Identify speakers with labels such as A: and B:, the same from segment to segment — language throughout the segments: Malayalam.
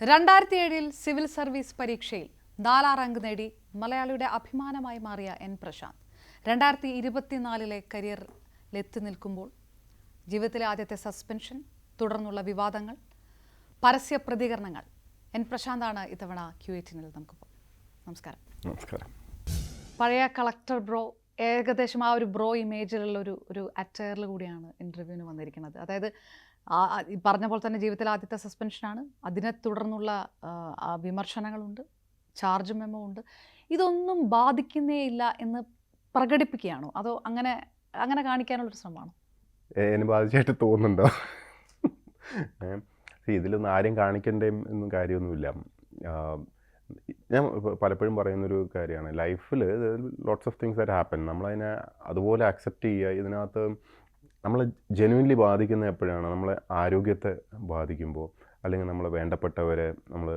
A: 2007 സിവിൽ സർവീസ് പരീക്ഷയിൽ 4 റാങ്ക് നേടി മലയാളിയുടെ അഭിമാനമായി മാറിയ എൻ പ്രശാന്ത് 2024 കരിയറിലെത്തി നിൽക്കുമ്പോൾ ജീവിതത്തിലെ ആദ്യത്തെ സസ്പെൻഷൻ, തുടർന്നുള്ള വിവാദങ്ങൾ, പരസ്യ പ്രതികരണങ്ങൾ. എൻ പ്രശാന്താണ് ഇത്തവണ Q18-ൽ നമുക്കിപ്പോൾ. നമസ്കാരം.
B: നമസ്കാരം.
A: പഴയ കളക്ടർ ബ്രോ, ഏകദേശം ആ ഒരു ബ്രോ ഇമേജിലുള്ള ഒരു അറ്റയറിൽ കൂടിയാണ് ഇൻ്റർവ്യൂവിന് വന്നിരിക്കുന്നത്. അതായത് പറഞ്ഞ പോലെ തന്നെ ജീവിതത്തിലെ ആദ്യത്തെ സസ്പെൻഷനാണ്, അതിനെ തുടർന്നുള്ള വിമർശനങ്ങളുണ്ട്, ചാർജ് മെമ്മോ ഉണ്ട്. ഇതൊന്നും ബാധിക്കുന്നേ ഇല്ല എന്ന് പ്രകടിപ്പിക്കുകയാണോ, അതോ അങ്ങനെ കാണിക്കാനുള്ളൊരു ശ്രമമാണോ?
B: എന്നെ ബാധിച്ചായിട്ട് തോന്നുന്നുണ്ടോ? ഇതിലൊന്നും ആരും കാണിക്കേണ്ടേ എന്നും കാര്യമൊന്നുമില്ല. ഞാൻ പലപ്പോഴും പറയുന്നൊരു കാര്യമാണ്, ലൈഫിൽ lots of things that happen. നമ്മളതിനെ അതുപോലെ അക്സെപ്റ്റ് ചെയ്യുക. ഇതിനകത്ത് നമ്മൾ ജെന്യുവൻലി ബാധിക്കുന്ന എപ്പോഴാണ്, നമ്മളെ ആരോഗ്യത്തെ ബാധിക്കുമ്പോൾ, അല്ലെങ്കിൽ നമ്മൾ വേണ്ടപ്പെട്ടവരെ, നമ്മൾ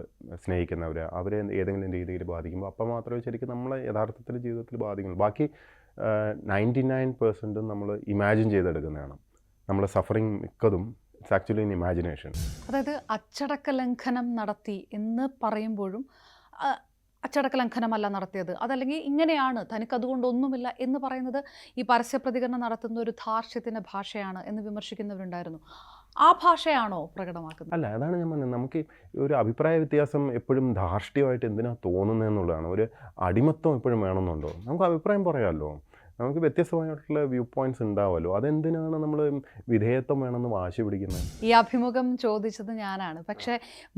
B: സ്നേഹിക്കുന്നവരെ, അവരെ ഏതെങ്കിലും രീതിയിൽ ബാധിക്കുമ്പോൾ അപ്പം മാത്രമേ ശരിക്കും നമ്മളെ യഥാർത്ഥത്തിൽ ജീവിതത്തിൽ ബാധിക്കുള്ളൂ. ബാക്കി 99% നമ്മൾ ഇമാജിൻ ചെയ്തെടുക്കുന്നതാണ്. നമ്മൾ സഫറിങ് മിക്കതും ഇറ്റ്സ് ആക്ച്വലി ഇൻ ഇമാജിനേഷൻ.
A: അതായത് അച്ചടക്ക ലംഘനം നടത്തി എന്ന് പറയുമ്പോഴും അച്ചടക്ക ലംഘനമല്ല നടത്തിയത്, അതല്ലെങ്കിൽ ഇങ്ങനെയാണ്, തനിക്ക് അതുകൊണ്ടൊന്നുമില്ല എന്ന് പറയുന്നത് ഈ പരസ്യ പ്രതികരണം നടത്തുന്ന ഒരു ധാർഷ്ട്യത്തിൻ്റെ ഭാഷയാണ് എന്ന് വിമർശിക്കുന്നവരുണ്ടായിരുന്നു. ആ ഭാഷയാണോ പ്രകടമാക്കുന്നത്?
B: അല്ല, അതാണ് ഞാൻ പറഞ്ഞത്. നമുക്ക് ഒരു അഭിപ്രായ വ്യത്യാസം എപ്പോഴും ധാർഷ്ട്യമായിട്ട് എന്തിനാണ് തോന്നുന്നതെന്നുള്ളതാണ്. ഒരു അടിമത്വം എപ്പോഴും വേണമെന്നുണ്ടോ? നമുക്ക് അഭിപ്രായം പറയാമല്ലോ, നമുക്ക് വ്യത്യസ്തമായിട്ടുള്ള വ്യൂ പോയിന്റ്സ് ഉണ്ടാവുമല്ലോ. അതെന്തിനാണ് നമ്മൾ വിധേയത്വം വേണമെന്ന് വാശി പിടിക്കുന്നത്?
A: ഈ അഭിമുഖം ചോദിച്ചത് ഞാനാണ്, പക്ഷേ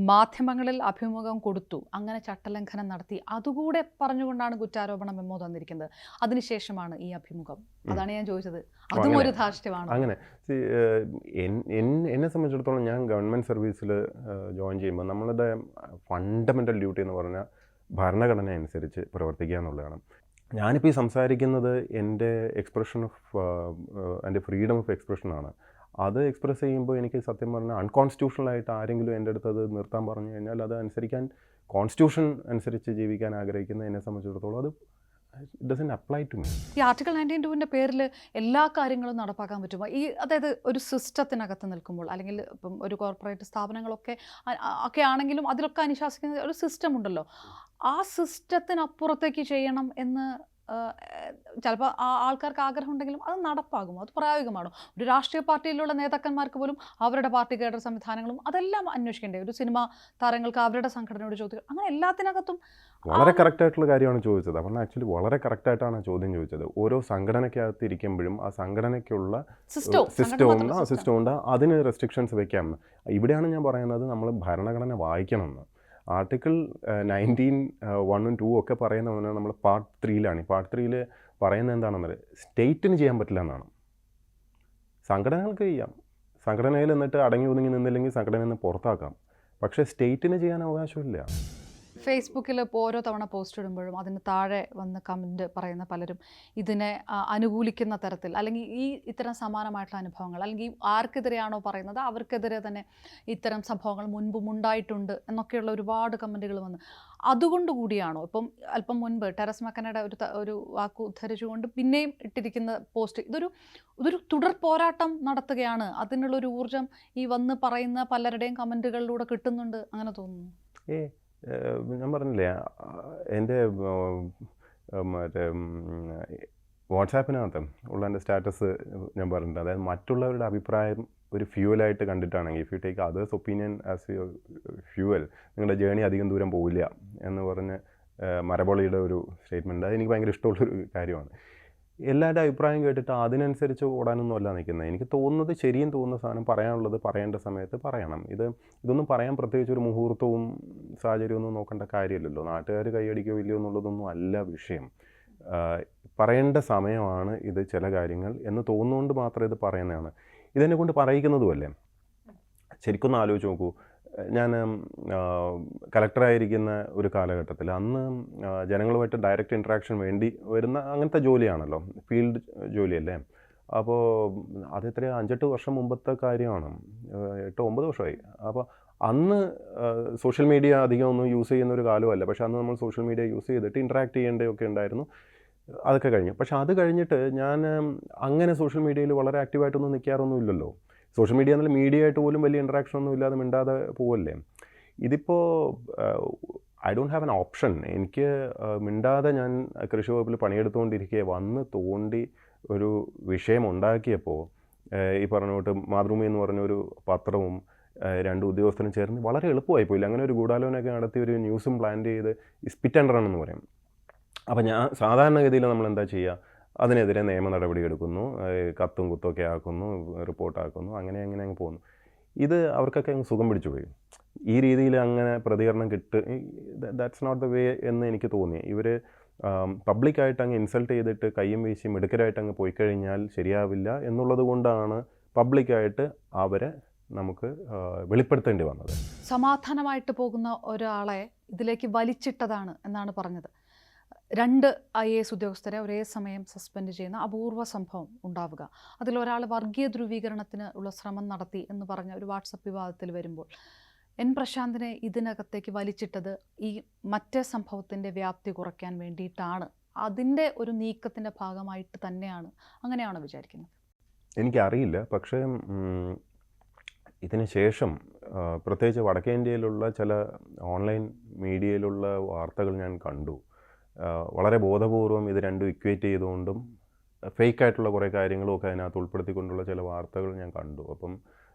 A: മാധ്യമങ്ങളിൽ അഭിമുഖം കൊടുത്തു, അങ്ങനെ ചട്ടലംഘനം നടത്തി, അതുകൂടെ പറഞ്ഞുകൊണ്ടാണ് കുറ്റാരോപണ മെമ്മോ തന്നിരിക്കുന്നത്. അതിനുശേഷമാണ് ഈ അഭിമുഖം. അതാണ് ഞാൻ ചോദിച്ചത്, അതും ഒരു ധാർഷ്ട്യമാണ്?
B: അങ്ങനെ എന്നെ സംബന്ധിച്ചിടത്തോളം, ഞാൻ ഗവൺമെൻറ് സർവീസിൽ ജോയിൻ ചെയ്യുമ്പോൾ നമ്മളുടെ ഫണ്ടമെൻ്റൽ ഡ്യൂട്ടി എന്ന് പറഞ്ഞാൽ ഭരണഘടന അനുസരിച്ച് പ്രവർത്തിക്കുക എന്നുള്ളതാണ്. ഞാനിപ്പോൾ ഈ സംസാരിക്കുന്നത് എൻ്റെ എക്സ്പ്രഷൻ ഓഫ് എൻ്റെ ഫ്രീഡം ഓഫ് എക്സ്പ്രഷനാണ്. അത് എക്സ്പ്രസ് ചെയ്യുമ്പോൾ എനിക്ക് സത്യം പറഞ്ഞാൽ അൺകോൺസ്റ്റിറ്റ്യൂഷണലായിട്ട് ആരെങ്കിലും എൻ്റെ അടുത്ത് അത് നിർത്താൻ പറഞ്ഞു കഴിഞ്ഞാൽ അത് അനുസരിക്കാൻ, കോൺസ്റ്റിറ്റ്യൂഷൻ അനുസരിച്ച് ജീവിക്കാൻ ആഗ്രഹിക്കുന്ന എന്നെ സംബന്ധിച്ചിടത്തോളം അത് it doesn't apply to me.
A: ഈ ആർട്ടിക്കിൾ 92-ൻ്റെ പേരിൽ എല്ലാ കാര്യങ്ങളും നടപ്പാക്കാൻ പറ്റുമോ? അതായത് ഒരു സിസ്റ്റത്തിനകത്ത് നിൽക്കുമ്പോൾ, അല്ലെങ്കിൽ ഇപ്പം ഒരു കോർപ്പറേറ്റ് സ്ഥാപനങ്ങളൊക്കെ ആണെങ്കിലും അതിലൊക്കെ അനുശാസിക്കുന്ന ഒരു സിസ്റ്റം ഉണ്ടല്ലോ, ആ സിസ്റ്റത്തിനപ്പുറത്തേക്ക് ചെയ്യണം എന്ന് ചിലപ്പോൾ ആൾക്കാർക്ക് ആഗ്രഹം ഉണ്ടെങ്കിലും അത് നടപ്പാകുമോ? അത് പ്രായോഗികമാണോ? ഒരു രാഷ്ട്രീയ പാർട്ടിയിലുള്ള നേതാക്കന്മാർക്ക് പോലും അവരുടെ പാർട്ടി കേഡർ സംവിധാനങ്ങളും അതെല്ലാം അന്വേഷിക്കേണ്ടേ? ഒരു സിനിമാ താരങ്ങൾക്ക് അവരുടെ സംഘടനയോട് ചോദിക്കുക, അങ്ങനെ എല്ലാത്തിനകത്തും.
B: വളരെ കറക്റ്റായിട്ടുള്ള കാര്യമാണ് ചോദിച്ചത്. അപ്പം ആക്ച്വലി വളരെ കറക്റ്റായിട്ടാണ് ചോദ്യം ചോദിച്ചത്. ഓരോ സംഘടനയ്ക്കകത്ത് ഇരിക്കുമ്പോഴും ആ സംഘടനയ്ക്കുള്ള സിസ്റ്റം ഉണ്ട്, അതിന് റെസ്ട്രിക്ഷൻസ് വെക്കാം. ഇവിടെയാണ് ഞാൻ പറയുന്നത്, നമ്മൾ ഭരണഘടന വായിക്കണമെന്ന്. ആർട്ടിക്കിൾ 19, 1, 2 ഒക്കെ പറയുന്ന നമ്മൾ പാർട്ട് 3-ലാണ്. പാർട്ട് 3-ൽ പറയുന്നത് എന്താണെന്നത്, സ്റ്റേറ്റിന് ചെയ്യാൻ പറ്റില്ല എന്നാണ്. സംഘടനകൾക്ക് ചെയ്യാം, സംഘടനയിൽ എന്നിട്ട് അടങ്ങി ഒതുങ്ങി നിന്നില്ലെങ്കിൽ സംഘടനയിൽ നിന്ന് പുറത്താക്കാം. പക്ഷേ സ്റ്റേറ്റിന് ചെയ്യാൻ അവകാശമില്ല.
A: ഫേസ്ബുക്കിൽ ഇപ്പോൾ ഓരോ തവണ പോസ്റ്റ് ഇടുമ്പോഴും അതിന് താഴെ വന്ന് കമൻറ്റ് പറയുന്ന പലരും ഇതിനെ അനുകൂലിക്കുന്ന തരത്തിൽ, അല്ലെങ്കിൽ ഇത്തരം സമാനമായിട്ടുള്ള അനുഭവങ്ങൾ, അല്ലെങ്കിൽ ആർക്കെതിരെയാണോ പറയുന്നത് അവർക്കെതിരെ തന്നെ ഇത്തരം സംഭവങ്ങൾ മുൻപും ഉണ്ടായിട്ടുണ്ട് എന്നൊക്കെയുള്ള ഒരുപാട് കമൻറ്റുകൾ വന്ന്, അതുകൊണ്ട് കൂടിയാണോ ഇപ്പം അല്പം മുൻപ് ടെറസ് മക്കനയുടെ ഒരു വാക്ക് ഉദ്ധരിച്ചുകൊണ്ട് പിന്നെയും ഇട്ടിരിക്കുന്ന പോസ്റ്റ് ഇതൊരു തുടർ പോരാട്ടം നടത്തുകയാണ്, അതിനുള്ളൊരു ഊർജ്ജം ഈ വന്ന് പറയുന്ന പലരുടെയും കമൻറ്റുകളിലൂടെ കിട്ടുന്നുണ്ട്, അങ്ങനെ തോന്നുന്നു?
B: ഞാൻ പറഞ്ഞില്ലേ, എൻ്റെ മറ്റേ വാട്സാപ്പിനകത്ത് ഉള്ള എൻ്റെ സ്റ്റാറ്റസ് ഞാൻ പറഞ്ഞിട്ടുണ്ട്. അതായത് മറ്റുള്ളവരുടെ അഭിപ്രായം ഒരു ഫ്യൂവലായിട്ട് കണ്ടിട്ടാണെങ്കിൽ, if you take others' opinion as your fuel, നിങ്ങളുടെ ജേണി അധികം ദൂരം പോവില്ല എന്ന് പറഞ്ഞ് മരബോളിയുടെ ഒരു സ്റ്റേറ്റ്മെൻറ്റ്, അതെനിക്ക് ഭയങ്കര ഇഷ്ടമുള്ളൊരു കാര്യമാണ്. എല്ലാവരുടെ അഭിപ്രായം കേട്ടിട്ട് അതിനനുസരിച്ച് ഓടാനൊന്നും അല്ല നിൽക്കുന്നത്. എനിക്ക് തോന്നുന്നത്, ശരിയും തോന്നുന്ന സാധനം പറയാനുള്ളത് പറയേണ്ട സമയത്ത് പറയണം. ഇതൊന്നും പറയാൻ പ്രത്യേകിച്ച് ഒരു മുഹൂർത്തവും സാഹചര്യമൊന്നും നോക്കേണ്ട കാര്യമില്ലല്ലോ. നാട്ടുകാർ കൈയടിക്കോ ഇല്ലയോ എന്നുള്ളതൊന്നും അല്ല വിഷയം. പറയേണ്ട സമയമാണ് ഇത് ചില കാര്യങ്ങൾ എന്ന് തോന്നുകൊണ്ട് മാത്രം ഇത് പറയുന്നതാണ്. ഇതെന്നെ കൊണ്ട് പറയിക്കുന്നതുമല്ലേ. ശരിക്കൊന്ന് ആലോചിച്ച് നോക്കൂ. ഞാൻ കളക്ടറായിരിക്കുന്ന ഒരു കാലഘട്ടത്തിൽ, അന്ന് ജനങ്ങളുമായിട്ട് ഡയറക്റ്റ് ഇൻട്രാക്ഷൻ വേണ്ടി വരുന്ന അങ്ങനത്തെ ജോലിയാണല്ലോ, ഫീൽഡ് ജോലിയല്ലേ. അപ്പോൾ അതെത്ര 5-8 വർഷം മുമ്പത്തെ കാര്യമാണ്, 8-9 വർഷമായി. അപ്പോൾ അന്ന് സോഷ്യൽ മീഡിയ അധികം ഒന്നും യൂസ് ചെയ്യുന്ന ഒരു കാലമല്ല. പക്ഷേ അന്ന് നമ്മൾ സോഷ്യൽ മീഡിയ യൂസ് ചെയ്തിട്ട് ഇൻട്രാക്ട് ചെയ്യേണ്ടതൊക്കെ ഉണ്ടായിരുന്നു. അതൊക്കെ കഴിഞ്ഞു. പക്ഷേ അത് കഴിഞ്ഞിട്ട് ഞാൻ അങ്ങനെ സോഷ്യൽ മീഡിയയിൽ വളരെ ആക്റ്റീവായിട്ടൊന്നും നിൽക്കാറൊന്നും ഇല്ലല്ലോ. സോഷ്യൽ മീഡിയ എന്നുള്ള മീഡിയ ആയിട്ട് പോലും വലിയ ഇൻട്രാക്ഷൻ ഒന്നും ഇല്ലാതെ മിണ്ടാതെ പോവല്ലേ. ഇതിപ്പോൾ I don't have an option. എനിക്ക് മിണ്ടാതെ ഞാൻ കൃഷി വകുപ്പിൽ പണിയെടുത്തുകൊണ്ടിരിക്കെ വന്ന് തോണ്ടി ഒരു വിഷയം ഉണ്ടാക്കിയപ്പോൾ ഈ പറഞ്ഞ തൊട്ട് മാതൃഭൂമി എന്ന് പറഞ്ഞൊരു പത്രവും 2 ഉദ്യോഗസ്ഥരും ചേർന്ന് വളരെ എളുപ്പമായി പോയില്ല. അങ്ങനെ ഒരു ഗൂഢാലോചനയൊക്കെ നടത്തി ഒരു ന്യൂസും പ്ലാൻ ചെയ്ത് സ്പിറ്റ് ആൻഡ് റൺ എന്ന് പറയും. അപ്പോൾ ഞാൻ സാധാരണഗതിയിൽ നമ്മൾ എന്താ ചെയ്യുക, അതിനെതിരെ നിയമ നടപടി എടുക്കുന്നു, കത്തും കുത്തൊക്കെ ആക്കുന്നു, റിപ്പോർട്ടാക്കുന്നു, അങ്ങനെ അങ്ങ് പോകുന്നു. ഇത് അവർക്കൊക്കെ അങ്ങ് സുഖം പിടിച്ചു പോയി. ഈ രീതിയിൽ അങ്ങനെ പ്രതികരണം ദാറ്റ്സ് നോട്ട് ദ വേ എന്ന് എനിക്ക് തോന്നി. ഇവർ പബ്ലിക്കായിട്ട് അങ്ങ് ഇൻസൾട്ട് ചെയ്തിട്ട് കയ്യും വീശി മിടുക്കരായിട്ട് അങ്ങ് പോയി കഴിഞ്ഞാൽ ശരിയാവില്ല എന്നുള്ളത് കൊണ്ടാണ് പബ്ലിക്കായിട്ട് അവരെ നമുക്ക് വെളിപ്പെടുത്തേണ്ടി വന്നത്.
A: സമാധാനമായിട്ട് പോകുന്ന ഒരാളെ ഇതിലേക്ക് വലിച്ചിട്ടതാണ് എന്നാണ് പറഞ്ഞത്. 2 IAS ഉദ്യോഗസ്ഥരെ ഒരേ സമയം സസ്പെൻഡ് ചെയ്യുന്ന അപൂർവ സംഭവം ഉണ്ടാവുക, അതിലൊരാൾ വർഗീയ ധ്രുവീകരണത്തിന് ഉള്ള ശ്രമം നടത്തി എന്ന് പറഞ്ഞ ഒരു വാട്സപ്പ് വിവാദത്തിൽ വരുമ്പോൾ എൻ പ്രശാന്തിനെ ഇതിനകത്തേക്ക് വലിച്ചിട്ടത് ഈ മറ്റേ സംഭവത്തിൻ്റെ വ്യാപ്തി കുറയ്ക്കാൻ വേണ്ടിയിട്ടാണ്, അതിൻ്റെ ഒരു നീക്കത്തിൻ്റെ ഭാഗമായിട്ട് തന്നെയാണ്, അങ്ങനെയാണോ വിചാരിക്കുന്നത്?
B: എനിക്കറിയില്ല. പക്ഷേ ഇതിന് ശേഷം പ്രത്യേകിച്ച് വടക്കേ ഇന്ത്യയിലുള്ള ചില ഓൺലൈൻ മീഡിയയിലുള്ള വാർത്തകൾ ഞാൻ കണ്ടു. വളരെ ബോധപൂർവം ഇത് രണ്ടും ഇക്വേറ്റ് ചെയ്തുകൊണ്ടും ഫേക്കായിട്ടുള്ള കുറേ കാര്യങ്ങളും ഒക്കെ അതിനകത്ത് ഉൾപ്പെടുത്തിക്കൊണ്ടുള്ള ചില വാർത്തകൾ ഞാൻ കണ്ടു. അപ്പം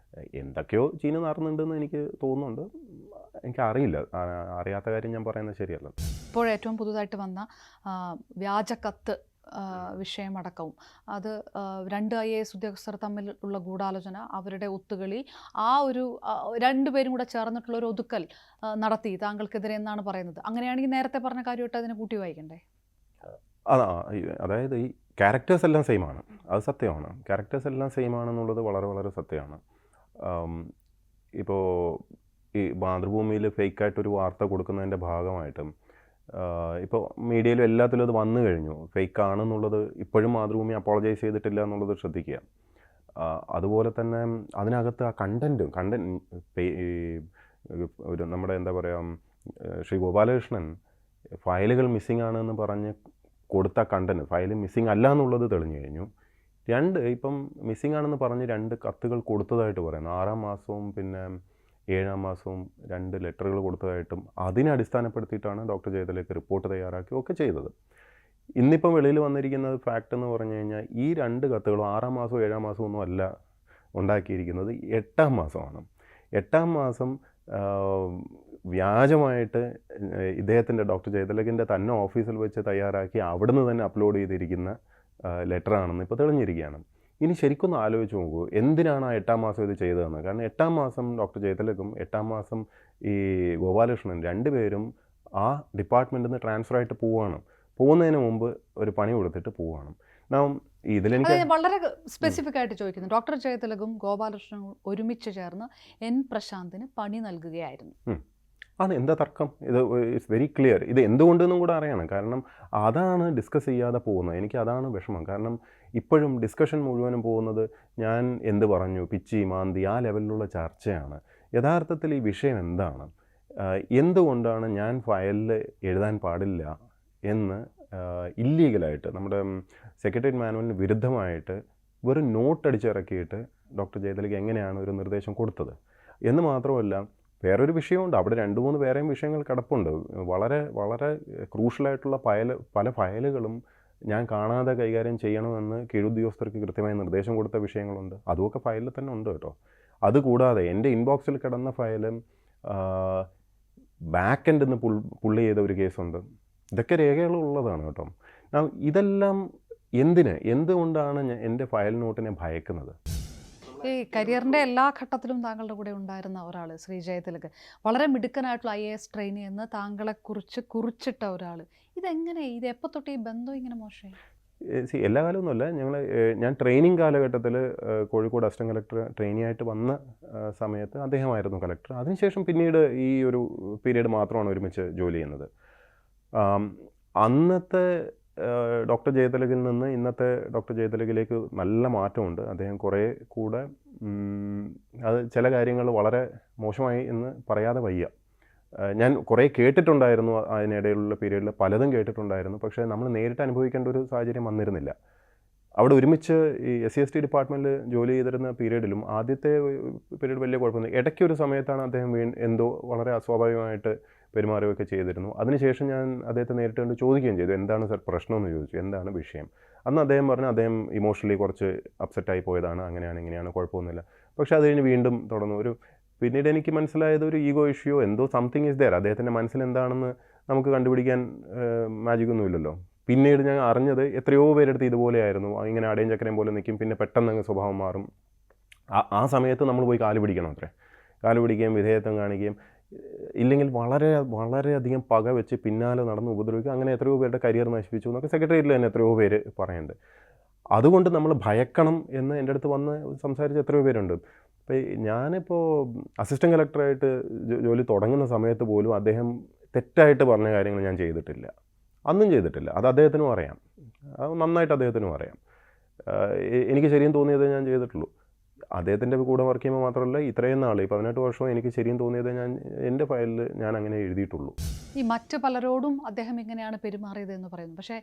B: എന്തൊക്കെയോ ചീന നടന്നുണ്ടെന്ന് എനിക്ക് തോന്നുന്നുണ്ട്. എനിക്കറിയില്ല, അറിയാത്ത കാര്യം ഞാൻ പറയുന്നത് ശരിയല്ല.
A: ഇപ്പോൾ ഏറ്റവും പുതുതായിട്ട് വന്ന വ്യാജ കത്ത് വിഷയമടക്കവും അത് 2 IAS ഉദ്യോഗസ്ഥർ തമ്മിൽ ഉള്ള ഗൂഢാലോചന, അവരുടെ ഒത്തുകളി, ആ ഒരു 2 പേരും കൂടെ ചേർന്നിട്ടുള്ള ഒരു ഒതുക്കൽ നടത്തി താങ്കൾക്കെതിരെ എന്നാണ് പറയുന്നത്. അങ്ങനെയാണെങ്കിൽ നേരത്തെ പറഞ്ഞ കാര്യമായിട്ട് അതിനെ കൂട്ടി വായിക്കണ്ടേ?
B: അതായത് ഈ ക്യാരക്ടേഴ്സ് എല്ലാം സെയിമാണ്, അത് സത്യമാണ്. ക്യാരക്ടേഴ്സ് എല്ലാം സെയിമാണെന്നുള്ളത് വളരെ വളരെ സത്യമാണ്. ഇപ്പോൾ ഈ മാതൃഭൂമിയിൽ ഫേക്കായിട്ടൊരു വാർത്ത കൊടുക്കുന്നതിൻ്റെ ഭാഗമായിട്ടും ഇപ്പോൾ മീഡിയയിലും എല്ലാത്തിലും അത് വന്നു കഴിഞ്ഞു. ഫേക്കാണെന്നുള്ളത് ഇപ്പോഴും മാതൃഭൂമി അപ്പോളജൈസ് ചെയ്തിട്ടില്ല എന്നുള്ളത് ശ്രദ്ധിക്കുക. അതുപോലെ തന്നെ അതിനകത്ത് ആ കണ്ടൻറ്റ് ഒരു നമ്മുടെ എന്താ പറയുക, ശ്രീ ഗോപാലകൃഷ്ണൻ ഫയലുകൾ മിസ്സിംഗ് ആണെന്ന് പറഞ്ഞ് കൊടുത്ത കണ്ടൻറ്റ് ഫയൽ മിസ്സിംഗ് അല്ല എന്നുള്ളത് തെളിഞ്ഞു കഴിഞ്ഞു. 2 ഇപ്പം മിസ്സിംഗ് ആണെന്ന് പറഞ്ഞ് 2 കത്തുകൾ കൊടുത്തതായിട്ട് പറയുന്നു. 6-ാം മാസവും പിന്നെ 7-ാം മാസവും 2 ലെറ്ററുകൾ കൊടുത്തതായിട്ടും അതിനെ അടിസ്ഥാനപ്പെടുത്തിയിട്ടാണ് ഡോക്ടർ ജയതിലക് റിപ്പോർട്ട് തയ്യാറാക്കുകയും ഒക്കെ ചെയ്തത്. ഇന്നിപ്പം വെളിയിൽ വന്നിരിക്കുന്നത് ഫാക്റ്റ് എന്ന് പറഞ്ഞു കഴിഞ്ഞാൽ ഈ 2 കത്തുകളും 6-ാം മാസവും 7-ാം മാസവും ഒന്നും അല്ല ഉണ്ടാക്കിയിരിക്കുന്നത്, 8-ാം മാസമാണ്. 8-ാം മാസം വ്യാജമായിട്ട് ഇദ്ദേഹത്തിൻ്റെ ഡോക്ടർ ജയതിലകിൻ്റെ തന്നെ ഓഫീസിൽ വെച്ച് തയ്യാറാക്കി അവിടുന്ന് തന്നെ അപ്ലോഡ് ചെയ്തിരിക്കുന്ന ലെറ്ററാണെന്ന് ഇപ്പോൾ തെളിഞ്ഞിരിക്കുകയാണ്. ഇനി ശരിക്കൊന്ന് ആലോചിച്ച് നോക്കൂ, എന്തിനാണ് ആ 8-ാം മാസം ഇത് ചെയ്തതെന്ന്. കാരണം 8-ാം മാസം ഡോക്ടർ ജയതിലകും 8-ാം മാസം ഈ ഗോപാലകൃഷ്ണൻ 2 പേരും ആ ഡിപ്പാർട്ട്മെൻറ്റിൽ നിന്ന് ട്രാൻസ്ഫർ ആയിട്ട് പോവുകയാണ്. പോകുന്നതിന് മുമ്പ് ഒരു പണി കൊടുത്തിട്ട് പോവുകയാണ്. ഇതിലെനിക്ക്
A: വളരെ സ്പെസിഫിക് ആയിട്ട് ചോദിക്കുന്നു, ഡോക്ടർ ജയതിലകും ഗോപാലകൃഷ്ണനും ഒരുമിച്ച് ചേർന്ന് എൻ പ്രശാന്തിന് പണി നൽകുകയായിരുന്നു.
B: ആണ്, എന്താ തർക്കം? ഇത് ഇറ്റ്സ് വെരി ക്ലിയർ. ഇത് എന്തുകൊണ്ടെന്നും കൂടെ അറിയണം. കാരണം അതാണ് ഡിസ്കസ് ചെയ്യാതെ പോകുന്നത്. എനിക്ക് അതാണ് വിഷമം. കാരണം ഇപ്പോഴും ഡിസ്കഷൻ മുഴുവനും പോകുന്നത് ഞാൻ എന്ത് പറഞ്ഞു, പിച്ചി മാന്തി ആ ലെവലിലുള്ള ചർച്ചയാണ്. യഥാർത്ഥത്തിൽ ഈ വിഷയം എന്താണ്, എന്തുകൊണ്ടാണ് ഞാൻ ഫയലിൽ എഴുതാൻ പാടില്ല എന്ന് ഇല്ലീഗലായിട്ട് നമ്മുടെ സെക്രട്ടേറിയറ്റ് മാനുവലിന് വിരുദ്ധമായിട്ട് വെറും നോട്ട് അടിച്ചിറക്കിയിട്ട് ഡോക്ടർ ജയതിലക് എങ്ങനെയാണ് ഒരു നിർദ്ദേശം കൊടുത്തത് എന്ന് മാത്രമല്ല, വേറൊരു വിഷയമുണ്ട്. അവിടെ 2-3 വേറെയും വിഷയങ്ങൾ കിടപ്പുണ്ട്. വളരെ വളരെ ക്രൂഷ്യലായിട്ടുള്ള പല ഫയലുകളും ഞാൻ കാണാതെ കൈകാര്യം ചെയ്യണമെന്ന് കീഴുദ്യോഗസ്ഥർക്ക് കൃത്യമായ നിർദ്ദേശം കൊടുത്ത വിഷയങ്ങളുണ്ട്. അതുമൊക്കെ ഫയലിൽ തന്നെ ഉണ്ട് കേട്ടോ. അതുകൂടാതെ എൻ്റെ ഇൻബോക്സിൽ കിടന്ന ഫയലും ബാക്ക് എൻഡിൽ നിന്ന് പുള്ളി ചെയ്ത ഒരു കേസുണ്ട്. ഇതൊക്കെ രേഖകളുള്ളതാണ് കേട്ടോ. ഇതെല്ലാം എന്തുകൊണ്ടാണ് എൻ്റെ ഫയൽ നോട്ടിനെ ഭയക്കുന്നത്?
A: ഈ കരിയറിൻ്റെ എല്ലാ ഘട്ടത്തിലും താങ്കളുടെ കൂടെ ഉണ്ടായിരുന്ന ഒരാൾ ശ്രീ ജയതിലക്, വളരെ മിടുക്കനായിട്ടുള്ള IAS ട്രെയിനി എന്ന് താങ്കളെക്കുറിച്ച് കുറിച്ചിട്ട ഒരാൾ, ഇതെങ്ങനെ, ഇത് എപ്പോൾ തൊട്ട് ഈ ബന്ധം ഇങ്ങനെ മോശമായി?
B: എല്ലാ കാലമൊന്നുമല്ല. ഞാൻ ട്രെയിനിങ് കാലഘട്ടത്തിൽ കോഴിക്കോട് അസിസ്റ്റന്റ് കളക്ടർ ട്രെയിനി ആയിട്ട് വന്ന സമയത്ത് അദ്ദേഹമായിരുന്നു കളക്ടർ. അതിനുശേഷം പിന്നീട് ഈ ഒരു പീരീഡ് മാത്രമാണ് ഒരുമിച്ച് ജോലി ചെയ്യുന്നത്. അന്നത്തെ ഡോക്ടർ ജയതിലകിൽ നിന്ന് ഇന്നത്തെ ഡോക്ടർ ജയതിലകിലേക്ക് നല്ല മാറ്റമുണ്ട്. അദ്ദേഹം കുറേ കൂടെ അത് ചില കാര്യങ്ങൾ വളരെ മോശമായി എന്ന് പറയാതെ വയ്യ. ഞാൻ കുറേ കേട്ടിട്ടുണ്ടായിരുന്നു, അതിനിടയിലുള്ള പീരീഡിൽ പലതും കേട്ടിട്ടുണ്ടായിരുന്നു. പക്ഷേ നമ്മൾ നേരിട്ട് അനുഭവിക്കേണ്ട ഒരു സാഹചര്യം വന്നിരുന്നില്ല. അവിടെ ഒരുമിച്ച് ഈ SC/ST ഡിപ്പാർട്ട്മെൻറ്റിൽ ജോലി ചെയ്തിരുന്ന പീരീഡിലും ആദ്യത്തെ പീരീഡ് വലിയ കുഴപ്പമൊന്നും, ഇടയ്ക്കൊരു സമയത്താണ് അദ്ദേഹം എന്തോ വളരെ അസ്വാഭാവികമായിട്ട് പെരുമാറുകയൊക്കെ ചെയ്തിരുന്നു. അതിനുശേഷം ഞാൻ അദ്ദേഹത്തെ നേരിട്ട് കണ്ട് ചോദിക്കുകയും ചെയ്തു, എന്താണ് സർ പ്രശ്നമെന്ന് ചോദിച്ചു, എന്താണ് വിഷയം. അന്ന് അദ്ദേഹം പറഞ്ഞു അദ്ദേഹം ഇമോഷണലി കുറച്ച് അപ്സെറ്റായി പോയതാണ്, അങ്ങനെയാണ് ഇങ്ങനെയാണ്, കുഴപ്പമൊന്നുമില്ല. പക്ഷേ അത് കഴിഞ്ഞ് വീണ്ടും തുടർന്നു. പിന്നീട് എനിക്ക് മനസ്സിലായത് ഒരു ഈഗോ ഇഷ്യൂ എന്തോ സംതിങ് ഇസ് ദെയർ. അദ്ദേഹത്തിൻ്റെ മനസ്സിൽ എന്താണെന്ന് നമുക്ക് കണ്ടുപിടിക്കാൻ മാജിക്കൊന്നുമില്ലല്ലോ. പിന്നീട് ഞാൻ അറിഞ്ഞത് എത്രയോ പേരെടുത്ത് ഇതുപോലെയായിരുന്നു, ഇങ്ങനെ അടയും ചക്കരയും പോലെ നിൽക്കും, പിന്നെ പെട്ടെന്ന് അങ്ങ് സ്വഭാവം മാറും. ആ സമയത്ത് നമ്മൾ പോയി കാല് പിടിക്കണം അത്രേ. കാല് പിടിക്കുകയും വിധേയത്വം കാണിക്കുകയും, ഇല്ലെങ്കിൽ വളരെയധികം പക വെച്ച് പിന്നാലെ നടന്ന് ഉപദ്രവിക്കുക. അങ്ങനെ എത്രയോ പേരുടെ കരിയർ നശിപ്പിച്ചു എന്നൊക്കെ സെക്രട്ടേറിയറ്റിൽ തന്നെ എത്രയോ പേര് പറയുന്നുണ്ട്. അതുകൊണ്ട് നമ്മൾ ഭയക്കണം എന്ന് എൻ്റെ അടുത്ത് വന്ന് സംസാരിച്ച എത്രയോ പേരുണ്ട്. അപ്പോൾ ഞാനിപ്പോൾ അസിസ്റ്റൻറ്റ് കളക്ടറായിട്ട് ജോലി തുടങ്ങുന്ന സമയത്ത് പോലും അദ്ദേഹം തെറ്റായിട്ട് പറഞ്ഞ കാര്യങ്ങൾ ഞാൻ ചെയ്തിട്ടില്ല, അന്നും ചെയ്തിട്ടില്ല. അത് അദ്ദേഹത്തിനും അറിയാം, അത് നന്നായിട്ട് അദ്ദേഹത്തിനും അറിയാം. എനിക്ക് ശരിയും തോന്നിയതേ ഞാൻ ചെയ്തിട്ടുള്ളൂ. അദ്ദേഹത്തിൻ്റെ കൂടെ വർക്ക് ചെയ്യുമ്പോൾ മാത്രമല്ല, ഇത്രയും നാൾ 18 വർഷവും എനിക്ക് ശരിയും തോന്നിയതേ എൻ്റെ ഫയലിൽ ഞാൻ അങ്ങനെ എഴുതിയിട്ടുള്ളൂ.
A: ഈ മറ്റ് പലരോടും അദ്ദേഹം ഇങ്ങനെയാണ് പെരുമാറിയത് എന്ന് പറയുന്നു. പക്ഷേ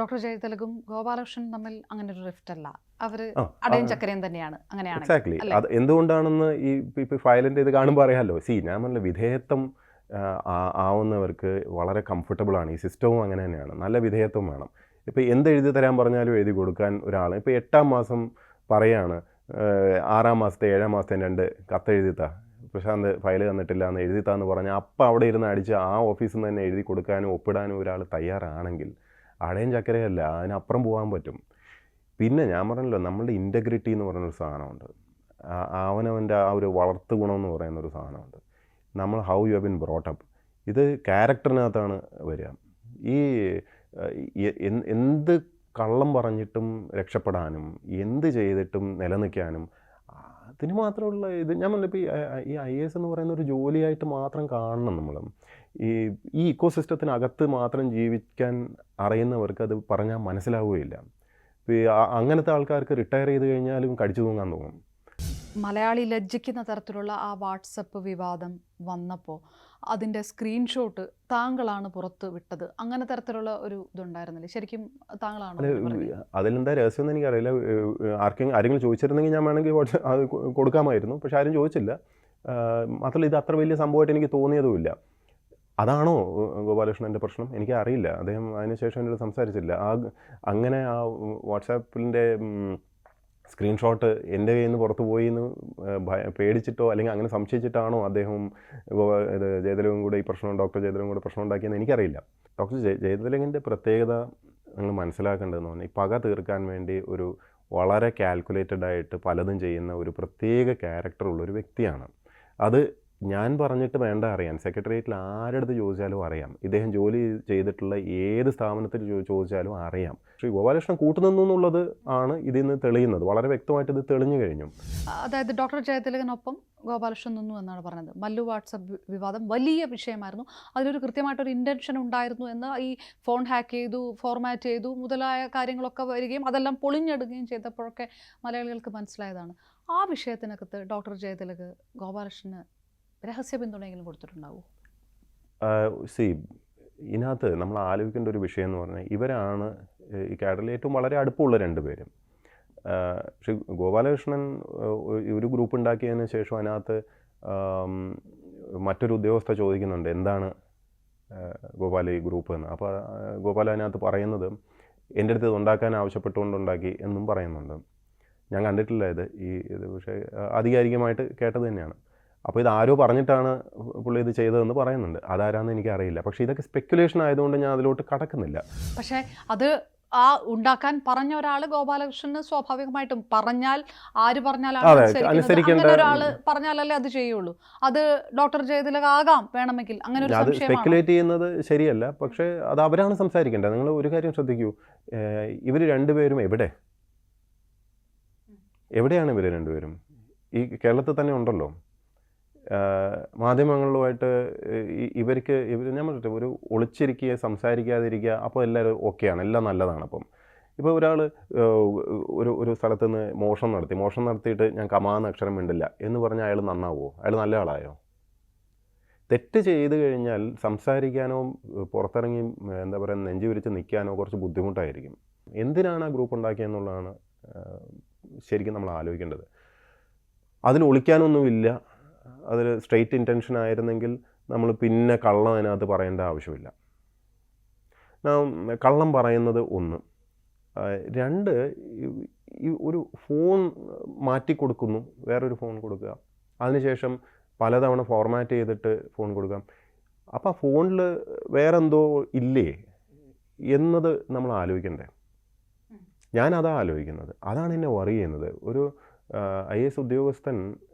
A: ഡോക്ടർ ജയതിലകും ഗോപാലകൃഷ്ണൻ തമ്മിൽ അങ്ങനെ ഒരു റിഫ്റ്റ് അല്ല, അവർ അടയും ചക്കരയും തന്നെയാണ്. അങ്ങനെയാണ്
B: എക്സാക്ട്ലി. അത് എന്തുകൊണ്ടാണെന്ന് ഇപ്പോൾ ഫയലിൻ്റെ ഇത് കാണുമ്പോൾ അറിയാമല്ലോ. ഞാൻ പറഞ്ഞ വിധേയത്വം ആവുന്നവർക്ക് വളരെ കംഫർട്ടബിളാണ്. ഈ സിസ്റ്റവും അങ്ങനെ തന്നെയാണ്. നല്ല വിധേയത്വം വേണം. ഇപ്പോൾ എന്ത് എഴുതി തരാൻ പറഞ്ഞാലും എഴുതി കൊടുക്കാൻ ഒരാൾ. ഇപ്പോൾ 8ാം മാസം പറയാണ് 6ാം മാസത്തെ 7ാം മാസത്തെ 2 കത്തെഴുതിത്താ, പ്രശാന്ത് ഫയൽ തന്നിട്ടില്ല എന്ന് എഴുതിത്താന്ന് പറഞ്ഞാൽ അപ്പം അവിടെ ഇരുന്ന് അടിച്ച് ആ ഓഫീസിൽ നിന്ന് തന്നെ എഴുതി കൊടുക്കാനും ഒപ്പിടാനും ഒരാൾ തയ്യാറാണെങ്കിൽ അടയും ചക്കരയല്ല, അതിനപ്പുറം പോകാൻ പറ്റും. പിന്നെ ഞാൻ പറഞ്ഞല്ലോ, നമ്മളുടെ ഇൻറ്റഗ്രിറ്റി എന്ന് പറയുന്നൊരു സാധനമുണ്ട്. അവനവൻ്റെ ആ ഒരു വളർത്തു ഗുണം എന്ന് പറയുന്നൊരു സാധനമുണ്ട്. നമ്മൾ how you have been brought up, ഇത് ക്യാരക്ടറിനകത്താണ് വരിക. ഈ എന്ത് കള്ളം പറഞ്ഞിട്ടും രക്ഷപ്പെടാനും എന്ത് ചെയ്തിട്ടും നിലനിൽക്കാനും അതിന് മാത്രമുള്ള ഇത് ഞാൻ പറഞ്ഞപ്പോൾ ഈ IAS എന്ന് പറയുന്ന ഒരു ജോലിയായിട്ട് മാത്രം കാണണം നമ്മൾ. ഈ ഇക്കോസിസ്റ്റത്തിനകത്ത് മാത്രം ജീവിക്കാൻ അറിയുന്നവർക്ക് അത് പറഞ്ഞാൽ മനസ്സിലാവുകയില്ല. അങ്ങനത്തെ ആൾക്കാർക്ക് റിട്ടയർ ചെയ്ത് കഴിഞ്ഞാലും കടിച്ചു തൂങ്ങാൻ തോന്നും.
A: മലയാളി ലജ്ജിക്കുന്ന തരത്തിലുള്ള ആ വാട്സപ്പ് വിവാദം വന്നപ്പോൾ അതിൻ്റെ സ്ക്രീൻഷോട്ട് താങ്കളാണ് പുറത്ത് വിട്ടത്, അങ്ങനെ തരത്തിലുള്ള ഒരു ഇതുണ്ടായിരുന്നില്ലേ? ശരിക്കും താങ്കളാണ്?
B: അതിലെന്താ രഹസ്യമെന്ന് എനിക്കറിയില്ല. ആരെങ്കിലും ചോദിച്ചിരുന്നെങ്കിൽ ഞാൻ വേണമെങ്കിൽ അത് കൊടുക്കാമായിരുന്നു. പക്ഷെ ആരും ചോദിച്ചില്ല. മാത്രമല്ല ഇത് അത്ര വലിയ സംഭവമായിട്ട് എനിക്ക് തോന്നിയതുമില്ല. അതാണോ ഗോപാലകൃഷ്ണൻ്റെ പ്രശ്നം? എനിക്ക് അറിയില്ല. അദ്ദേഹം അതിനുശേഷം എന്നോട് സംസാരിച്ചില്ല. അങ്ങനെ ആ വാട്സാപ്പിൻ്റെ സ്ക്രീൻഷോട്ട് എൻ്റെ കയ്യിൽ നിന്ന് പുറത്ത് പോയി എന്ന് പേടിച്ചിട്ടോ അല്ലെങ്കിൽ അങ്ങനെ സംശയിച്ചിട്ടാണോ അദ്ദേഹം ജയതിലകും കൂടെ ഈ പ്രശ്നം, ഡോക്ടർ ജയതിലകും കൂടെ പ്രശ്നം ഉണ്ടാക്കിയെന്ന് എനിക്കറിയില്ല. ഡോക്ടർ ജയതിലകിൻ്റെ പ്രത്യേകത നിങ്ങൾ മനസ്സിലാക്കേണ്ടതെന്ന് പറഞ്ഞാൽ, ഈ പക തീർക്കാൻ വേണ്ടി ഒരു വളരെ കാൽക്കുലേറ്റഡ് ആയിട്ട് പലതും ചെയ്യുന്ന ഒരു പ്രത്യേക ക്യാരക്ടറുള്ളൊരു വ്യക്തിയാണ്. അത് ഞാൻ പറഞ്ഞിട്ട് വേണ്ട അറിയാൻ. സെക്രട്ടേറിയറ്റിൽ ആരുടെ അടുത്ത് ചോദിച്ചാലും അറിയാം. ഇദ്ദേഹം ജോലി ചെയ്തിട്ടുള്ള ഏത് സ്ഥാപനത്തിൽ ചോദിച്ചാലും അറിയാം. പക്ഷേ ഗോപാലകൃഷ്ണൻ കൂട്ടുനിന്നു എന്നുള്ളത് ആണ് ഇതിൽ നിന്ന് തെളിയുന്നത്. വളരെ വ്യക്തമായിട്ട് ഇത് തെളിഞ്ഞു കഴിഞ്ഞു.
A: അതായത് ഡോക്ടർ ജയതിലകനൊപ്പം ഗോപാലകൃഷ്ണൻ നിന്നു എന്നാണ് പറഞ്ഞത്. മല്ലു വാട്സപ്പ് വിവാദം വലിയ വിഷയമായിരുന്നു, അതിലൊരു കൃത്യമായിട്ടൊരു ഇൻറ്റൻഷൻ ഉണ്ടായിരുന്നു എന്ന്, ഈ ഫോൺ ഹാക്ക് ചെയ്തു, ഫോർമാറ്റ് ചെയ്തു മുതലായ കാര്യങ്ങളൊക്കെ വരികയും അതെല്ലാം പൊളിഞ്ഞെടുക്കുകയും ചെയ്തപ്പോഴൊക്കെ മലയാളികൾക്ക് മനസ്സിലായതാണ്. ആ വിഷയത്തിനകത്ത് ഡോക്ടർ ജയതിലക് ഗോപാലകൃഷ്ണന് രഹസ്യ പിന്തുണയെങ്കിലും കൊടുത്തിട്ടുണ്ടാവും?
B: ഇതിനകത്ത് നമ്മൾ ആലോചിക്കേണ്ട ഒരു വിഷയം എന്ന് പറഞ്ഞാൽ, ഇവരാണ് ഈ കാഡറിൽ ഏറ്റവും വളരെ അടുപ്പമുള്ള 2 പേരും. പക്ഷേ ഗോപാലകൃഷ്ണൻ ഒരു ഗ്രൂപ്പ് ഉണ്ടാക്കിയതിന് ശേഷം അതിനകത്ത് മറ്റൊരു ഉദ്യോഗസ്ഥ ചോദിക്കുന്നുണ്ട്, എന്താണ് ഗോപാൽ ഈ ഗ്രൂപ്പ് എന്ന്. അപ്പോൾ ഗോപാൽ അതിനകത്ത് പറയുന്നത് എൻ്റെ അടുത്ത് ഇത് ഉണ്ടാക്കാൻ ആവശ്യപ്പെട്ടുകൊണ്ടുണ്ടാക്കി എന്നും പറയുന്നുണ്ട്. ഞാൻ കണ്ടിട്ടില്ല ഇത് പക്ഷേ ആധികാരികമായിട്ട് കേട്ടത് തന്നെയാണ്. അപ്പോൾ ഇത് ആരോ പറഞ്ഞിട്ടാണ് പുള്ളി ഇത് ചെയ്തതെന്ന് പറയുന്നുണ്ട്. അതാരാന്ന് എനിക്കറിയില്ല. പക്ഷേ ഇതൊക്കെ സ്പെക്കുലേഷൻ ആയതുകൊണ്ട് ഞാൻ അതിലോട്ട് കടക്കുന്നില്ല.
A: പക്ഷേ അത് ആ ഉണ്ടാക്കാൻ പറഞ്ഞ ഒരാൾ ഗോപാലകൃഷ്ണന് സ്വാഭാവികമായിട്ടും പറഞ്ഞാൽ ആര് പറഞ്ഞാലാണ് ഒരാൾ പറഞ്ഞാലല്ലേ അത് ചെയ്യുള്ളൂ. അത് ഡോക്ടർ ജയതിലക് ആകാം വേണമെങ്കിൽ. അങ്ങനെ ഒരു
B: അത് സ്പെക്കുലേറ്റ് ചെയ്യുന്നത് ശരിയല്ല. പക്ഷേ അത് അവരാണ് സംസാരിക്കേണ്ടത്. നിങ്ങൾ ഒരു കാര്യം ശ്രദ്ധിക്കൂ, ഇവർ 2 പേരും എവിടെയാണ് ഇവർ 2 പേരും? ഈ കേരളത്തിൽ തന്നെ ഉണ്ടല്ലോ. മാധ്യമങ്ങളുമായിട്ട് ഇവർ ഞാൻ പറഞ്ഞിട്ട് ഒരു ഒളിച്ചിരിക്കുക, സംസാരിക്കാതിരിക്കുക, അപ്പോൾ എല്ലാവരും ഓക്കെയാണ്, എല്ലാം നല്ലതാണ്. അപ്പം ഇപ്പോൾ ഒരാൾ ഒരു സ്ഥലത്ത് നിന്ന് മോഷണം നടത്തിയിട്ട് ഞാൻ കമാന്ന അക്ഷരം മിണ്ടില്ല എന്ന് പറഞ്ഞാൽ അയാൾ നന്നാവുമോ? അയാൾ നല്ല ആളായോ? തെറ്റ് ചെയ്ത് കഴിഞ്ഞാൽ സംസാരിക്കാനോ പുറത്തിറങ്ങി എന്താ പറയുക നെഞ്ചു വിരിച്ച് നിൽക്കാനോ കുറച്ച് ബുദ്ധിമുട്ടായിരിക്കും. എന്തിനാണ് ആ ഗ്രൂപ്പ് ഉണ്ടാക്കിയെന്നുള്ളതാണ് ശരിക്കും നമ്മൾ ആലോചിക്കേണ്ടത്. അതിൽ ഒളിക്കാനൊന്നുമില്ല. അതിൽ സ്ട്രെയിറ്റ് ഇൻറ്റൻഷൻ ആയിരുന്നെങ്കിൽ നമ്മൾ പിന്നെ കള്ളം അതിനകത്ത് പറയേണ്ട ആവശ്യമില്ല. കള്ളം പറയുന്നത് ഒന്ന്. രണ്ട്, ഈ ഒരു ഫോൺ മാറ്റിക്കൊടുക്കുന്നു, വേറൊരു ഫോൺ കൊടുക്കുക, അതിനുശേഷം പലതവണ ഫോർമാറ്റ് ചെയ്തിട്ട് ഫോൺ കൊടുക്കാം. അപ്പോൾ ആ ഫോണിൽ വേറെന്തോ ഇല്ലേ എന്നത് നമ്മൾ ആലോചിക്കണ്ടേ? ഞാനതാ ആലോചിക്കുന്നത്. അതാണ് എന്നെ വറി ചെയ്യുന്നത്. ഒരു IAS ഉദ്യോഗസ്ഥൻ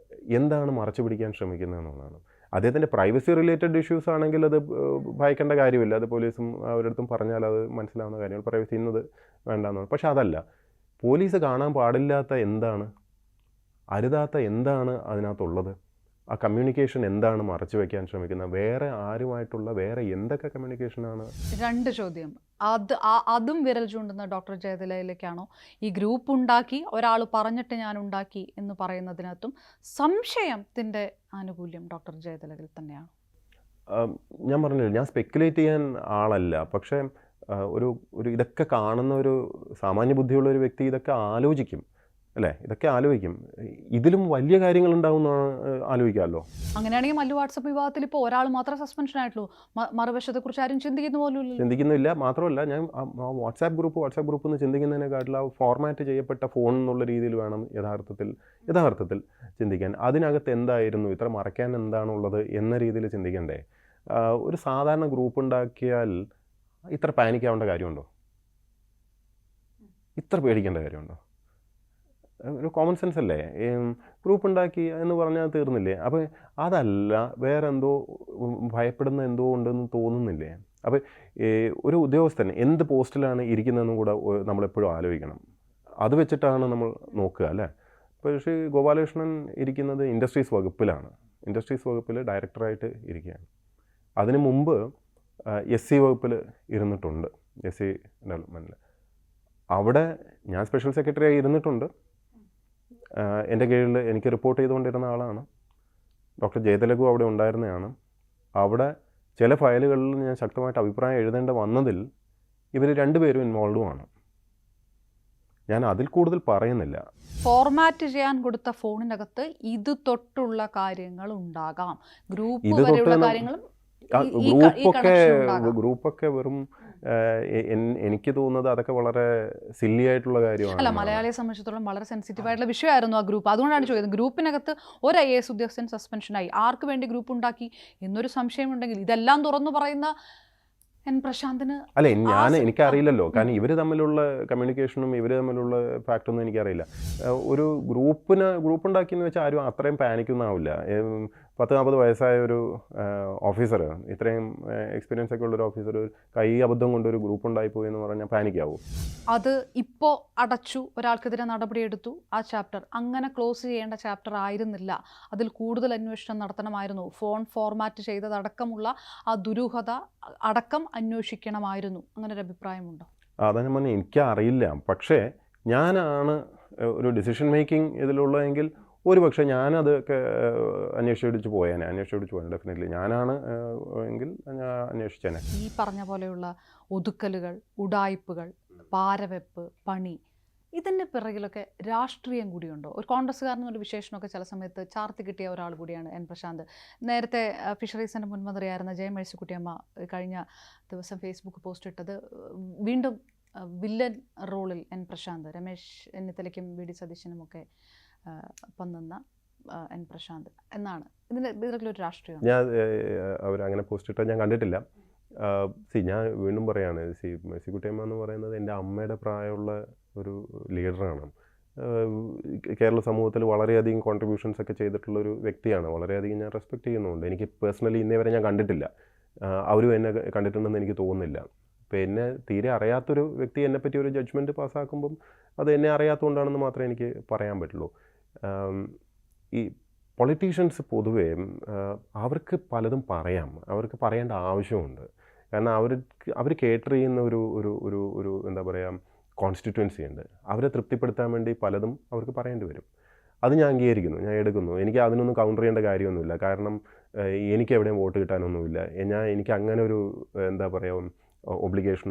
B: എന്താണ് മറച്ചു പിടിക്കാൻ ശ്രമിക്കുന്നത് എന്നുള്ളതാണ്. അദ്ദേഹത്തിൻ്റെ പ്രൈവസി റിലേറ്റഡ് ഇഷ്യൂസ് ആണെങ്കിൽ അത് ഭയക്കേണ്ട കാര്യമില്ല. അത് പോലീസും അവരടുത്തും പറഞ്ഞാൽ അത് മനസ്സിലാവുന്ന കാര്യങ്ങൾ. പ്രൈവസി ഇന്നത് വേണ്ടാന്നാണ്. പക്ഷെ അതല്ല, പോലീസ് കാണാൻ പാടില്ലാത്ത എന്താണ്, അരുതാത്ത എന്താണ് അതിനകത്തുള്ളത്? ആ കമ്മ്യൂണിക്കേഷൻ എന്താണ് മറച്ചു വയ്ക്കാൻ ശ്രമിക്കുന്നത്? വേറെ ആരുമായിട്ടുള്ള വേറെ എന്തൊക്കെ കമ്മ്യൂണിക്കേഷനാണ്?
A: 2 ചോദ്യം. അതും വിരൽ ചൂണ്ടുന്ന ഡോക്ടർ ജയതിലയിലേക്കാണോ? ഈ ഗ്രൂപ്പ് ഉണ്ടാക്കി ഒരാൾ പറഞ്ഞിട്ട് ഞാൻ ഉണ്ടാക്കി എന്ന് പറയുന്നതിനകത്തും സംശയത്തിൻ്റെ ആനുകൂല്യം ഡോക്ടർ ജയതിലയിൽ തന്നെയാണ്?
B: ഞാൻ പറഞ്ഞില്ല, ഞാൻ സ്പെക്കുലേറ്റ് ചെയ്യാൻ ആളല്ല. പക്ഷേ ഒരു ഇതൊക്കെ കാണുന്ന ഒരു സാമാന്യ ബുദ്ധിയുള്ള ഒരു വ്യക്തി ഇതൊക്കെ ആലോചിക്കും അല്ലേ? ഇതൊക്കെ ആലോചിക്കും. ഇതിലും വലിയ കാര്യങ്ങളുണ്ടാവും ആലോചിക്കാമല്ലോ.
A: അങ്ങനെയാണെങ്കിൽ മല്ലു വാട്സപ്പ് വിവാദത്തിൽ ഇപ്പോൾ ഒരാൾ മാത്രമേ സസ്പെൻഷൻ ആയിട്ടുള്ളൂ. മറുവശത്തെക്കുറിച്ച് ആരും
B: ചിന്തിക്കുന്നില്ല. മാത്രമല്ല, ഞാൻ വാട്സാപ്പ് ഗ്രൂപ്പ് എന്ന് ചിന്തിക്കുന്നതിനെക്കാട്ടിൽ ആ ഫോർമാറ്റ് ചെയ്യപ്പെട്ട ഫോൺ എന്നുള്ള രീതിയിൽ വേണം യഥാർത്ഥത്തിൽ ചിന്തിക്കാൻ. അതിനകത്ത് എന്തായിരുന്നു, ഇത്ര മറയ്ക്കാൻ എന്താണുള്ളത് എന്ന രീതിയിൽ ചിന്തിക്കണ്ടേ? ഒരു സാധാരണ ഗ്രൂപ്പ് ഉണ്ടാക്കിയാൽ ഇത്ര പാനിക്കാവേണ്ട കാര്യമുണ്ടോ? ഇത്ര പേടിക്കേണ്ട കാര്യമുണ്ടോ? ഒരു കോമൺ സെൻസ് അല്ലേ? ഗ്രൂപ്പ് ഉണ്ടാക്കി എന്ന് പറഞ്ഞാൽ തീർന്നില്ലേ? അപ്പോൾ അതല്ല, വേറെ എന്തോ ഭയപ്പെടുന്ന എന്തോ ഉണ്ടെന്ന് തോന്നുന്നില്ലേ? അപ്പോൾ ഒരു ഉദ്യോഗസ്ഥൻ എന്ത് പോസ്റ്റിലാണ് ഇരിക്കുന്നതെന്നും കൂടെ നമ്മളെപ്പോഴും ആലോചിക്കണം. അത് വെച്ചിട്ടാണ് നമ്മൾ നോക്കുക അല്ലേ? ഇപ്പോൾ ശ്രീ ഗോപാലകൃഷ്ണൻ ഇരിക്കുന്നത് ഇൻഡസ്ട്രീസ് വകുപ്പിലാണ്. ഇൻഡസ്ട്രീസ് വകുപ്പിൽ ഡയറക്ടറായിട്ട് ഇരിക്കുകയാണ്. അതിനു മുമ്പ് SC വകുപ്പിൽ ഇരുന്നിട്ടുണ്ട്, SC ഡെവലപ്മെൻറ്റിൽ. അവിടെ ഞാൻ സ്പെഷ്യൽ സെക്രട്ടറി ആയി ഇരുന്നിട്ടുണ്ട്. എൻ്റെ കീഴിൽ എനിക്ക് റിപ്പോർട്ട് ചെയ്തുകൊണ്ടിരുന്ന ആളാണ്. ഡോക്ടർ ജയതിലകു അവിടെ ഉണ്ടായിരുന്നതാണ്. അവിടെ ചില ഫയലുകളിൽ ഞാൻ ശക്തമായിട്ട് അഭിപ്രായം എഴുതേണ്ട വന്നതിൽ ഇവർ രണ്ടുപേരും ഇൻവോൾവുമാണ്. ഞാൻ അതിൽ കൂടുതൽ പറയുന്നില്ല.
A: ഫോർമാറ്റ് ചെയ്യാൻ കൊടുത്ത ഫോണിനകത്ത് ഇത് തൊട്ടുള്ള കാര്യങ്ങൾ ഉണ്ടാകാം, ഗ്രൂപ്പ് കാര്യങ്ങളും.
B: ഗ്രൂപ്പൊക്കെ വെറും എനിക്ക് തോന്നുന്നത് അതൊക്കെ വളരെ സില്ലി ആയിട്ടുള്ള കാര്യമാണ്.
A: അല്ല, മലയാളിയെ സംബന്ധിച്ചിടത്തോളം വളരെ സെൻസിറ്റീവ് ആയിട്ടുള്ള വിഷയമായിരുന്നു ആ ഗ്രൂപ്പ്. അതുകൊണ്ടാണ് ചോദിക്കുന്നത്. ഗ്രൂപ്പിനകത്ത് ഒരു IAS ഉദ്യോഗസ്ഥൻ സസ്പെൻഷനായി, ആർക്ക് വേണ്ടി ഗ്രൂപ്പ് ഉണ്ടാക്കി എന്നൊരു സംശയമുണ്ടെങ്കിൽ ഇതെല്ലാം തുറന്നു പറയുന്ന N. പ്രശാന്തിന്
B: എനിക്കറിയില്ലല്ലോ. കാരണം ഇവർ തമ്മിലുള്ള കമ്മ്യൂണിക്കേഷനും ഇവർ തമ്മിലുള്ള ഫാക്റ്റൊന്നും എനിക്കറിയില്ല. ഒരു ഗ്രൂപ്പ് ഉണ്ടാക്കിയെന്ന് വെച്ചാൽ ആരും അത്രയും പാനിക്കൊന്നാവില്ല. 40-40 വയസ്സായ ഒരു ഓഫീസർ, ഇത്രയും എക്സ്പീരിയൻസ് ഒക്കെ ഉള്ളൊരു ഓഫീസർ കൈ അബദ്ധം കൊണ്ട് ഒരു ഗ്രൂപ്പ് ഉണ്ടായിപ്പോയി എന്ന് പറഞ്ഞാൽ പാനിക്കാവും.
A: അത് ഇപ്പോൾ അടച്ചു, ഒരാൾക്കെതിരെ നടപടിയെടുത്തു, ആ ചാപ്റ്റർ അങ്ങനെ ക്ലോസ് ചെയ്യേണ്ട ചാപ്റ്റർ ആയിരുന്നില്ല. അതിൽ കൂടുതൽ അന്വേഷണം നടത്തണമായിരുന്നു. ഫോൺ ഫോർമാറ്റ് ചെയ്തതടക്കമുള്ള ആ ദുരൂഹത അടക്കം അന്വേഷിക്കണമായിരുന്നു. അങ്ങനെ ഒരു അഭിപ്രായമുണ്ടോ?
B: അതാണ് ഞാൻ എനിക്കറിയില്ല. പക്ഷേ ഞാനാണ് ഒരു ഡിസിഷൻ മേക്കിംഗ് ഇതിലുള്ളതെങ്കിൽ ഒരു പക്ഷേ ഞാനതൊക്കെ അന്വേഷിച്ചു പോയേനെ. ഡെഫിനറ്റ്ലി ഞാനാണ് എങ്കിൽ ഞാൻ അന്വേഷിച്ചേനെ.
A: ഈ പറഞ്ഞ പോലെയുള്ള ഒതുക്കലുകൾ, ഉഡായിപ്പുകൾ, പാരവെപ്പ്, പണി, ഇതിൻ്റെ പിറകിലൊക്കെ രാഷ്ട്രീയം കൂടിയുണ്ടോ? ഒരു കോൺഗ്രസ്സുകാരനൊരു വിശേഷണമൊക്കെ ചില സമയത്ത് ചാർത്തി കിട്ടിയ ഒരാൾ കൂടിയാണ് N. പ്രശാന്ത്. നേരത്തെ ഫിഷറീസിൻ്റെ മുൻമന്ത്രിയായിരുന്ന ജയമേഴ്സിക്കുട്ടിയമ്മ കഴിഞ്ഞ ദിവസം ഫേസ്ബുക്ക് പോസ്റ്റ് ഇട്ടത് വീണ്ടും വില്ലൻ റോളിൽ N. Prashant, Ramesh ചെന്നിത്തലയ്ക്കും VD സതീശനുമൊക്കെ പന്നുന്ന N. Prashant എന്നാണ്. ഇതിലൊരു രാഷ്ട്രീയം
B: ഞാൻ അവരങ്ങനെ പോസ്റ്റ് ഇട്ടാൽ ഞാൻ കണ്ടിട്ടില്ല. ഞാൻ വീണ്ടും പറയാണ്, മേഴ്സിക്കുട്ടിയമ്മ എന്ന് പറയുന്നത് എൻ്റെ അമ്മയുടെ പ്രായമുള്ള ഒരു ലീഡറാണ്. കേരള സമൂഹത്തിൽ വളരെയധികം കോൺട്രിബ്യൂഷൻസ് ഒക്കെ ചെയ്തിട്ടുള്ളൊരു വ്യക്തിയാണ്. വളരെയധികം ഞാൻ റെസ്പെക്റ്റ് ചെയ്യുന്നുണ്ട്. എനിക്ക് പേഴ്സണലി ഇന്നേ വരെ ഞാൻ കണ്ടിട്ടില്ല, അവരും എന്നെ കണ്ടിട്ടുണ്ടെന്ന് എനിക്ക് തോന്നുന്നില്ല. ഇപ്പോൾ എന്നെ തീരെ അറിയാത്തൊരു വ്യക്തി എന്നെപ്പറ്റി ഒരു ജഡ്ജ്മെൻറ്റ് പാസ്സാക്കുമ്പം അത് എന്നെ അറിയാത്തതുകൊണ്ടാണെന്ന് മാത്രമേ എനിക്ക് പറയാൻ പറ്റുള്ളൂ. ഈ പൊളിറ്റീഷ്യൻസ് പൊതുവേ അവർക്ക് പലതും പറയാം, അവർക്ക് പറയേണ്ട ആവശ്യമുണ്ട്. കാരണം അവർ കേറ്റർ ചെയ്യുന്ന ഒരു എന്താ പറയുക കോൺസ്റ്റിറ്റ്യുവൻസി ഉണ്ട്. അവരെ തൃപ്തിപ്പെടുത്താൻ വേണ്ടി പലതും അവർക്ക് പറയേണ്ടി വരും. അത് ഞാൻ അംഗീകരിക്കുന്നു, ഞാൻ എടുക്കുന്നു. എനിക്ക് അതിനൊന്നും കൗണ്ടർ ചെയ്യേണ്ട കാര്യമൊന്നുമില്ല. കാരണം എനിക്ക് എവിടെയും വോട്ട് കിട്ടാനൊന്നുമില്ല. എനിക്ക് അങ്ങനെ ഒരു എന്താ പറയുക ഒബ്ലിഗേഷൻ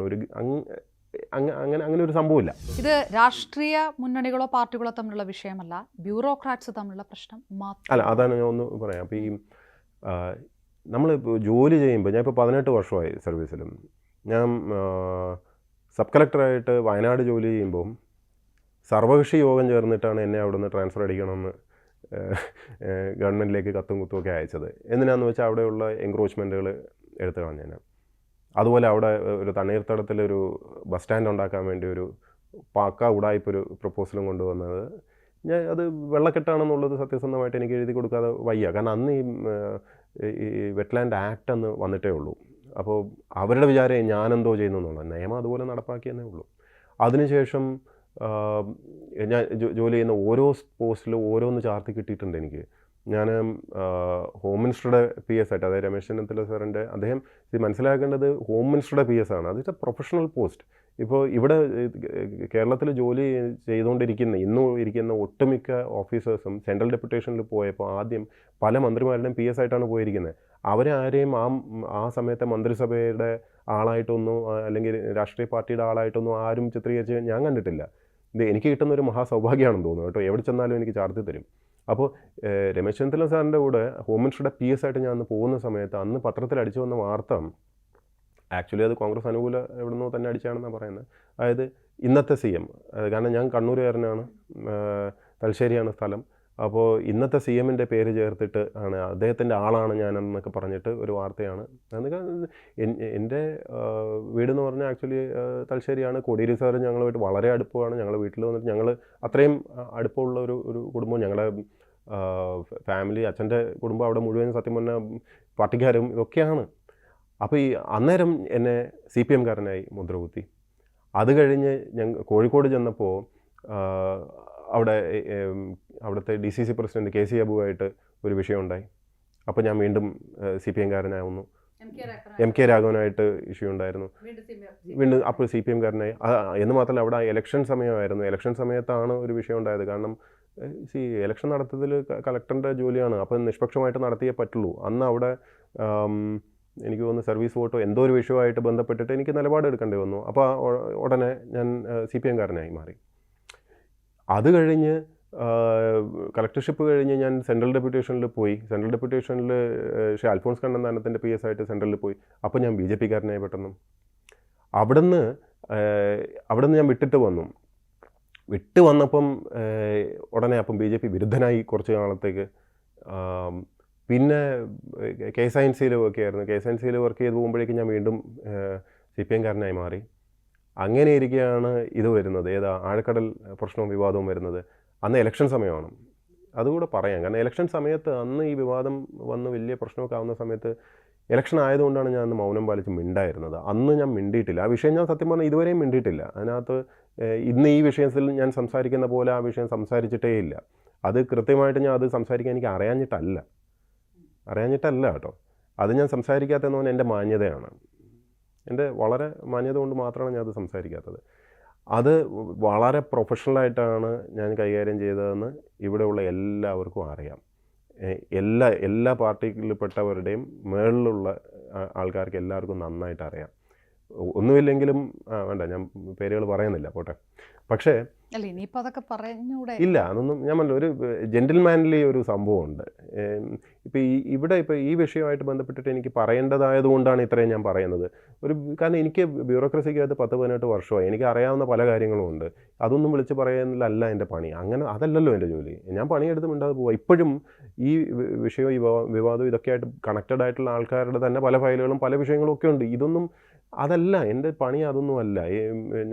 B: അങ്ങനെ ഒരു സംഭവമില്ല.
A: ഇത് രാഷ്ട്രീയ മുന്നണികളോ പാർട്ടികളോ തമ്മിലുള്ള വിഷയമല്ല, ബ്യൂറോക്രാറ്റ്സ് തമ്മിലുള്ള പ്രശ്നം മാത്രം.
B: അല്ല, അതാണ് ഞാൻ ഒന്ന് പറയാം. അപ്പോൾ ഈ നമ്മൾ ജോലി ചെയ്യുമ്പോൾ, ഞാൻ ഇപ്പോൾ 18 വർഷമായി സർവീസിലും. ഞാൻ സബ് കളക്ടറായിട്ട് വയനാട് ജോലി ചെയ്യുമ്പം സർവകക്ഷി യോഗം ചേർന്നിട്ടാണ് എന്നെ അവിടെ നിന്ന് ട്രാൻസ്ഫർ അടിക്കണമെന്ന് ഗവൺമെൻറ്റിലേക്ക് കത്തും കുത്തുമൊക്കെ അയച്ചത്. എന്തിനാണെന്ന് വെച്ചാൽ അവിടെയുള്ള എൻക്രോച്ച്മെൻറ്റുകൾ എടുത്തു കളഞ്ഞേനെ. അതുപോലെ അവിടെ ഒരു തണ്ണീർത്തടത്തിലൊരു ബസ് സ്റ്റാൻഡ് ഉണ്ടാക്കാൻ വേണ്ടി ഒരു പക്ക ഉടായ്പൊരു പ്രപ്പോസലും കൊണ്ടുവന്നത്. ഞാൻ അത് വെള്ളക്കെട്ടാണെന്നുള്ളത് സത്യസന്ധമായിട്ട് എനിക്ക് എഴുതി കൊടുക്കാതെ വയ്യ. കാരണം അന്ന് ഈ വെറ്റ്ലാൻഡ് ആക്ട് അന്ന് വന്നിട്ടേ ഉള്ളൂ. അപ്പോൾ അവരുടെ വിചാരം ഞാനെന്തോ ചെയ്യുന്നു എന്നുള്ളത്. നിയമം അതുപോലെ നടപ്പാക്കിയെന്നേ ഉള്ളൂ. അതിനുശേഷം ഞാൻ ജോലി ചെയ്യുന്ന ഓരോ പോസ്റ്റിലും ഓരോന്ന് ചാർത്തി കിട്ടിയിട്ടുണ്ട് എനിക്ക്. ഞാൻ ഹോം മിനിസ്റ്ററുടെ PS ആയിട്ട്, അതായത് രമേശ് ചെന്നിത്തല സാറിൻ്റെ, അദ്ദേഹം ഇത് മനസ്സിലാക്കേണ്ടത് ഹോം മിനിസ്റ്ററുടെ PS ആണ്. അത് ഇറ്റ്സ് എ പ്രൊഫഷണൽ പോസ്റ്റ്. ഇപ്പോൾ ഇവിടെ കേരളത്തിൽ ജോലി ചെയ്തുകൊണ്ടിരിക്കുന്ന ഇന്നും ഇരിക്കുന്ന ഒട്ടുമിക്ക ഓഫീസേഴ്സും സെൻട്രൽ ഡെപ്യൂട്ടേഷനിൽ പോയപ്പോൾ ആദ്യം പല മന്ത്രിമാരുടെയും PS ആയിട്ടാണ് പോയിരിക്കുന്നത്. അവരെ ആരെയും ആ സമയത്തെ മന്ത്രിസഭയുടെ ആളായിട്ടൊന്നും അല്ലെങ്കിൽ രാഷ്ട്രീയ പാർട്ടിയുടെ ആളായിട്ടൊന്നും ആരും ചിത്രീകരിച്ച് ഞാൻ കണ്ടിട്ടില്ല. ഇത് എനിക്ക് കിട്ടുന്ന ഒരു മഹാസൗഭാഗ്യമാണെന്ന് തോന്നുന്നു കേട്ടോ. എവിടെ ചെന്നാലും എനിക്ക് ചാർത്തി തരും. അപ്പോൾ രമേശ് ചെന്നിത്തല സാറിൻ്റെ കൂടെ ഹോം മിനിസ്റ്ററുടെ PS ആയിട്ട് ഞാൻ അന്ന് പോകുന്ന സമയത്ത് അന്ന് പത്രത്തിൽ അടിച്ചു വന്ന വാർത്ത, ആക്ച്വലി അത് കോൺഗ്രസ് അനുകൂല എവിടുന്നോ തന്നെ അടിച്ചാണെന്നാണ് പറയുന്നത്. അതായത് ഇന്നത്തെ CM, കാരണം ഞാൻ കണ്ണൂരുകാരനാണ്, തലശ്ശേരിയാണ് സ്ഥലം. അപ്പോൾ ഇന്നത്തെ CMൻ്റെ പേര് ചേർത്തിട്ട് ആണ് അദ്ദേഹത്തിൻ്റെ ആളാണ് ഞാനെന്നൊക്കെ പറഞ്ഞിട്ട് ഒരു വാർത്തയാണ്. എൻ്റെ വീടെന്ന് പറഞ്ഞാൽ ആക്ച്വലി തലശ്ശേരിയാണ്. കോടിയേരി സാറ് ഞങ്ങളുമായിട്ട് വളരെ അടുപ്പമാണ്. ഞങ്ങൾ വീട്ടിൽ വന്നിട്ട് ഞങ്ങൾ അത്രയും അടുപ്പമുള്ള ഒരു കുടുംബം. ഞങ്ങളുടെ ഫാമിലി, അച്ഛൻ്റെ കുടുംബം അവിടെ മുഴുവൻ സത്യം പറഞ്ഞാൽ പാർട്ടിക്കാരും ഇതൊക്കെയാണ്. അപ്പോൾ ഈ അന്നേരം എന്നെ CPM-കാരനായി മുദ്രകുത്തി. അത് കഴിഞ്ഞ് കോഴിക്കോട് ചെന്നപ്പോൾ അവിടുത്തെ DCC പ്രസിഡന്റ് KC അബുവായിട്ട് ഒരു വിഷയം ഉണ്ടായി. അപ്പോൾ ഞാൻ വീണ്ടും CPM-കാരനാവുന്നു. MK രാഘവനായിട്ട് ഇഷ്യൂ ഉണ്ടായിരുന്നു. വീണ്ടും അപ്പോൾ CPM-കാരനായി. എന്ന് മാത്രമല്ല അവിടെ ഇലക്ഷൻ സമയമായിരുന്നു. ഇലക്ഷൻ സമയത്താണ് ഒരു വിഷയം ഉണ്ടായത്. കാരണം ഇലക്ഷൻ നടത്തുന്നതിൽ കളക്ടറിൻ്റെ ജോലിയാണ്. അപ്പോൾ നിഷ്പക്ഷമായിട്ട് നടത്തിയേ പറ്റുള്ളൂ. അന്ന് അവിടെ എനിക്ക് തോന്നുന്നു സർവീസ് വോട്ടോ എന്തോ ഒരു വിഷയമായിട്ട് ബന്ധപ്പെട്ടിട്ട് എനിക്ക് നിലപാടെടുക്കേണ്ടി വന്നു. അപ്പോൾ ഉടനെ ഞാൻ CPM-കാരനായി മാറി. അത് കഴിഞ്ഞ് കളക്ടർഷിപ്പ് കഴിഞ്ഞ് ഞാൻ സെൻട്രൽ ഡെപ്യൂട്ടേഷനിൽ പോയി. സെൻട്രൽ ഡെപ്യൂട്ടേഷനിൽ ശ്രീ അൽഫോൺസ് കണ്ണന്താനത്തിൻ്റെ PS ആയിട്ട് സെൻട്രലിൽ പോയി. അപ്പോൾ ഞാൻ BJP-കാരനായി പെട്ടെന്ന്. അവിടുന്ന് ഞാൻ വിട്ടിട്ട് വന്നപ്പം ഉടനെ അപ്പം BJP വിരുദ്ധനായി കുറച്ച് കാലത്തേക്ക്. പിന്നെ KSINC-യിൽ വർക്ക് ചെയ്യായിരുന്നു. KSINC-യിൽ വർക്ക് ചെയ്ത് പോകുമ്പോഴേക്കും ഞാൻ വീണ്ടും CPM-കാരനായി മാറി. അങ്ങനെ ഇരിക്കുകയാണ് ഇത് വരുന്നത്. ആഴക്കടൽ പ്രശ്നവും വിവാദവും വരുന്നത്. അന്ന് ഇലക്ഷൻ സമയമാണ്. അതുകൂടെ പറയാം. കാരണം ഇലക്ഷൻ സമയത്ത് അന്ന് ഈ വിവാദം വന്ന് വലിയ പ്രശ്നമൊക്കെ ആവുന്ന സമയത്ത് ഇലക്ഷൻ ആയതുകൊണ്ടാണ് ഞാൻ അന്ന് മൗനം പാലിച്ച് മിണ്ടായിരുന്നത്. അന്ന് ഞാൻ മിണ്ടിയിട്ടില്ല. ആ വിഷയം ഞാൻ സത്യം പറഞ്ഞാൽ ഇതുവരെയും മിണ്ടിയിട്ടില്ല. അതിനകത്ത് ഇന്ന് ഈ വിഷയത്തിൽ ഞാൻ സംസാരിക്കുന്ന പോലെ ആ വിഷയം സംസാരിച്ചിട്ടേ ഇല്ല. അത് കൃത്യമായിട്ട് ഞാൻ അത് സംസാരിക്കാൻ എനിക്ക് അറിയാഞ്ഞിട്ടല്ല കേട്ടോ. അത് ഞാൻ സംസാരിക്കാത്തതെന്ന് പറഞ്ഞാൽ എൻ്റെ മാന്യതയാണ്. എൻ്റെ വളരെ മാന്യത കൊണ്ട് മാത്രമാണ് ഞാൻ അത് സംസാരിക്കാത്തത്. അത് വളരെ പ്രൊഫഷണലായിട്ടാണ് ഞാൻ കൈകാര്യം ചെയ്തതെന്ന് ഇവിടെയുള്ള എല്ലാവർക്കും അറിയാം. എല്ലാ പാർട്ടിയിൽപ്പെട്ടവരുടെയും മേളിലുള്ള ആൾക്കാർക്ക് എല്ലാവർക്കും നന്നായിട്ട് അറിയാം. ഒന്നുമില്ലെങ്കിലും വേണ്ട, ഞാൻ പേരുകൾ പറയുന്നില്ല, പോട്ടെ. പക്ഷേ ഇല്ല, അതൊന്നും ഞാൻ പറഞ്ഞ ഒരു ജെന്റിൽമാൻലി ഒരു സംഭവമുണ്ട്. ഇപ്പോൾ ഈ വിഷയമായിട്ട് ബന്ധപ്പെട്ടിട്ട് എനിക്ക് പറയേണ്ടതായതുകൊണ്ടാണ് ഇത്രയും ഞാൻ പറയുന്നത്. കാരണം എനിക്ക് ബ്യൂറോക്രസിക്കകത്ത് 10-18 വർഷമായി. എനിക്ക് അറിയാവുന്ന പല കാര്യങ്ങളും ഉണ്ട്. അതൊന്നും വിളിച്ച് പറയുന്നതിലല്ല എൻ്റെ പണി. അതല്ലല്ലോ എൻ്റെ ജോലി. ഞാൻ പണിയെടുത്ത് മിണ്ടാതെ പോവുക. ഇപ്പോഴും ഈ വിഷയവും ഈ വിവാദവും ഇതൊക്കെ ആയിട്ട് കണക്റ്റഡ് ആയിട്ടുള്ള ആൾക്കാരുടെ തന്നെ പല ഫയലുകളും പല വിഷയങ്ങളും ഒക്കെ ഉണ്ട്. ഇതൊന്നും അതല്ല എൻ്റെ പണി. അതൊന്നും അല്ല.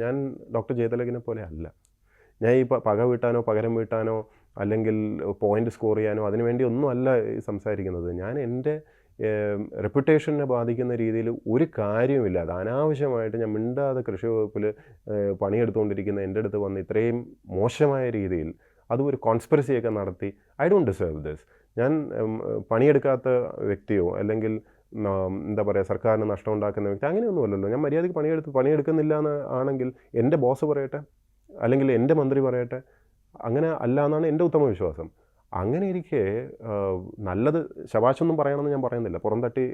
B: ഞാൻ ഡോക്ടർ ജയതിലകിനെ പോലെ അല്ല. ഞാൻ ഈ പക വീട്ടാനോ പകരം വീട്ടാനോ അല്ലെങ്കിൽ പോയിൻ്റ് സ്കോർ ചെയ്യാനോ അതിനുവേണ്ടി ഒന്നും അല്ല സംസാരിക്കുന്നത്. ഞാൻ എൻ്റെ റെപ്യൂട്ടേഷനെ ബാധിക്കുന്ന രീതിയിൽ ഒരു കാര്യവുമില്ല. അത് അനാവശ്യമായിട്ട് ഞാൻ മിണ്ടാതെ കൃഷി വകുപ്പിൽ പണിയെടുത്തുകൊണ്ടിരിക്കുന്ന എൻ്റെ അടുത്ത് വന്ന് ഇത്രയും മോശമായ രീതിയിൽ അതും ഒരു കോൺസ്പിറസിയൊക്കെ നടത്തി, ഐ ഡോണ്ട് ഡിസേർവ് ദിസ്. ഞാൻ പണിയെടുക്കാത്ത വ്യക്തിയോ അല്ലെങ്കിൽ എന്താ പറയുക സർക്കാരിന് നഷ്ടം ഉണ്ടാക്കുന്ന വ്യക്തി അങ്ങനെയൊന്നുമല്ലല്ലോ. ഞാൻ മര്യാദയ്ക്ക് പണിയെടുക്കുന്നില്ല എന്ന് ആണെങ്കിൽ എൻ്റെ ബോസ് പറയട്ടെ, അല്ലെങ്കിൽ എൻ്റെ മന്ത്രി പറയട്ടെ. അങ്ങനെ അല്ല എന്നാണ് എൻ്റെ ഉത്തമ വിശ്വാസം. അങ്ങനെ ഇരിക്കെ നല്ലത് ശബാശൊന്നും പറയണമെന്ന് ഞാൻ പറയുന്നില്ല. പുറം തട്ടി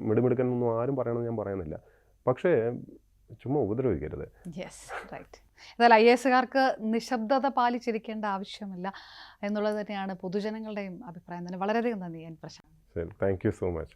B: മിടുമിടുക്കനൊന്നും ആരും പറയണമെന്ന് ഞാൻ പറയുന്നില്ല. പക്ഷേ ചുമ്മാ ഉപദ്രവിക്കരുത്.
A: Yes, right. എന്നാൽ IAS-കാർക്ക് നിശബ്ദത പാലിച്ചിരിക്കേണ്ട ആവശ്യമില്ല എന്നുള്ളത് തന്നെയാണ് പൊതുജനങ്ങളുടെയും അഭിപ്രായം തന്നെ. വളരെയധികം നന്ദി പ്രശാന്ത്.
B: ശരി, താങ്ക് യു സോ മച്ച്.